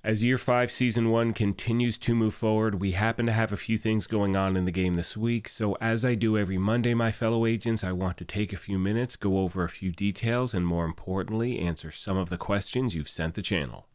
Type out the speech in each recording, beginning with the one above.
As Year 5 Season 1 continues to move forward, we happen to have a few things going on in the game this week, so as I do every Monday, my fellow agents, I want to take a few minutes, go over a few details, and more importantly, answer some of the questions you've sent the channel.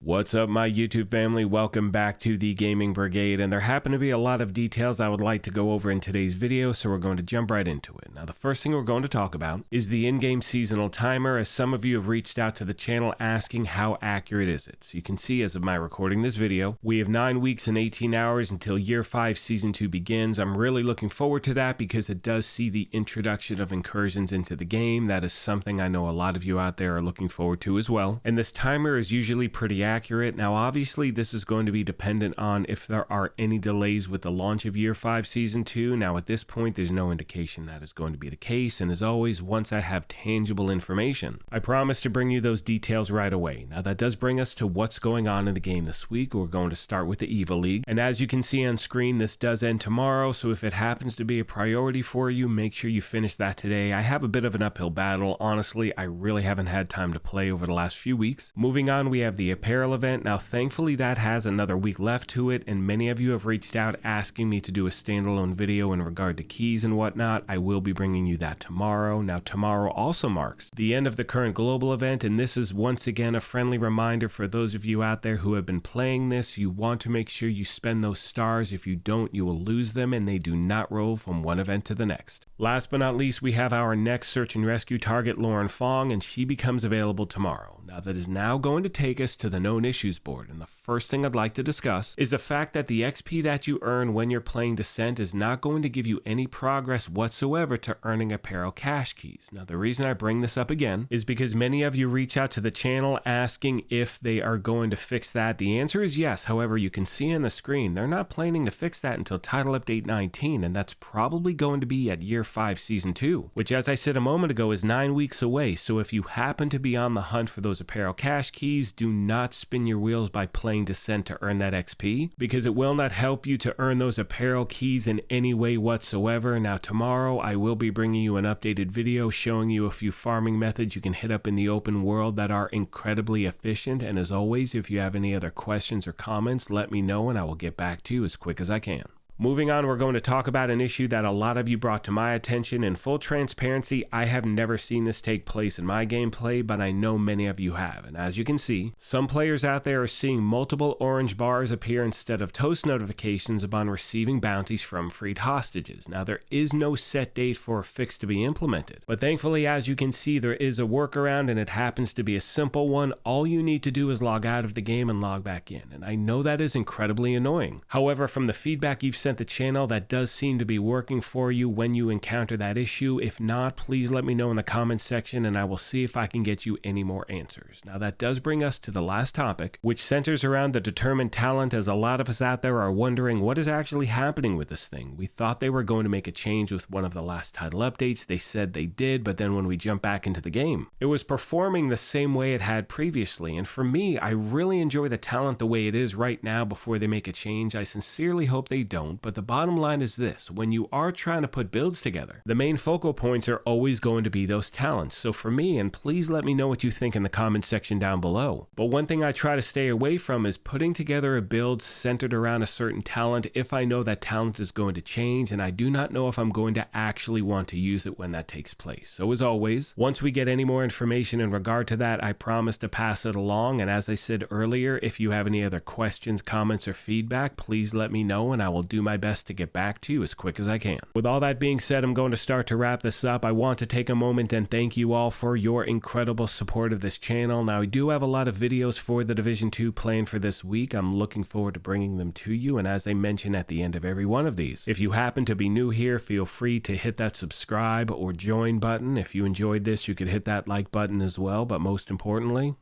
What's up, my YouTube family? Welcome back to the Gaming Brigade, and there happen to be a lot of details I would like to go over in today's video, so we're going to jump right into it. Now, the first thing we're going to talk about is the in-game seasonal timer, as some of you have reached out to the channel asking how accurate is it. So you can see, as of my recording this video, we have 9 weeks and 18 hours until Year 5 Season 2 begins. I'm really looking forward to that because it does see the introduction of incursions into the game. That is something I know a lot of you out there are looking forward to as well. And this timer is usually pretty accurate. Now, obviously, this is going to be dependent on if there are any delays with the launch of Year 5 Season 2. Now, at this point, there's no indication that is going to be the case, and as always, once I have tangible information, I promise to bring you those details right away. Now, that does bring us to what's going on in the game this week. We're going to start with the EVRY League, and as you can see on screen, this does end tomorrow, so if it happens to be a priority for you, make sure you finish that today. I have a bit of an uphill battle. Honestly, I really haven't had time to play over the last few weeks. Moving on, we have the apparel event. Now, thankfully, that has another week left to it, and many of you have reached out asking me to do a standalone video in regard to keys and whatnot. I will be bringing you that tomorrow. Now, tomorrow also marks the end of the current global event, and this is once again a friendly reminder for those of you out there who have been playing this. You want to make sure you spend those stars. If you don't, you will lose them, and they do not roll from one event to the next. Last but not least, we have our next search and rescue target, Lauren Fong, and she becomes available tomorrow. Now, that is now going to take us to the known issues board, and the first thing I'd like to discuss is the fact that the XP that you earn when you're playing Descent is not going to give you any progress whatsoever to earning apparel cache keys. Now, the reason I bring this up again is because many of you reach out to the channel asking if they are going to fix that. The answer is yes. However, you can see on the screen they're not planning to fix that until Title Update 19, and that's probably going to be at Year 5 Season 2, which, as I said a moment ago, is 9 weeks away. So if you happen to be on the hunt for those apparel cache keys, do not spin your wheels by playing Descent to earn that XP, because it will not help you to earn those apparel keys in any way whatsoever. Now, tomorrow I will be bringing you an updated video showing you a few farming methods you can hit up in the open world that are incredibly efficient, and as always, if you have any other questions or comments, let me know and I will get back to you as quick as I can. Moving on, we're going to talk about an issue that a lot of you brought to my attention. In full transparency, I have never seen this take place in my gameplay, but I know many of you have. And as you can see, some players out there are seeing multiple orange bars appear instead of toast notifications upon receiving bounties from freed hostages. Now, there is no set date for a fix to be implemented, but thankfully, as you can see, there is a workaround, and it happens to be a simple one. All you need to do is log out of the game and log back in, and I know that is incredibly annoying. However, from the feedback you've sent the channel, that does seem to be working for you when you encounter that issue. If not, please let me know in the comments section and I will see if I can get you any more answers. Now, that does bring us to the last topic, which centers around the determined talent, as a lot of us out there are wondering what is actually happening with this thing. We thought they were going to make a change with one of the last title updates. They said they did, but then when we jump back into the game, it was performing the same way it had previously. And for me, I really enjoy the talent the way it is right now before they make a change. I sincerely hope they don't, but the bottom line is this: when you are trying to put builds together, the main focal points are always going to be those talents. So for me, and please let me know what you think in the comment section down below, but one thing I try to stay away from is putting together a build centered around a certain talent if I know that talent is going to change, and I do not know if I'm going to actually want to use it when that takes place. So as always, once we get any more information in regard to that, I promise to pass it along. And as I said earlier, if you have any other questions, comments, or feedback, please let me know and I will do my best to get back to you as quick as I can. With all that being said, I'm going to start to wrap this up. I want to take a moment and thank you all for your incredible support of this channel. Now, I do have a lot of videos for the Division 2 planned for this week. I'm looking forward to bringing them to you, and as I mention at the end of every one of these, if you happen to be new here, feel free to hit that subscribe or join button. If you enjoyed this, you could hit that like button as well, but most importantly,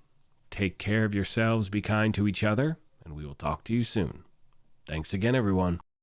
take care of yourselves, be kind to each other, and we will talk to you soon. Thanks again, everyone.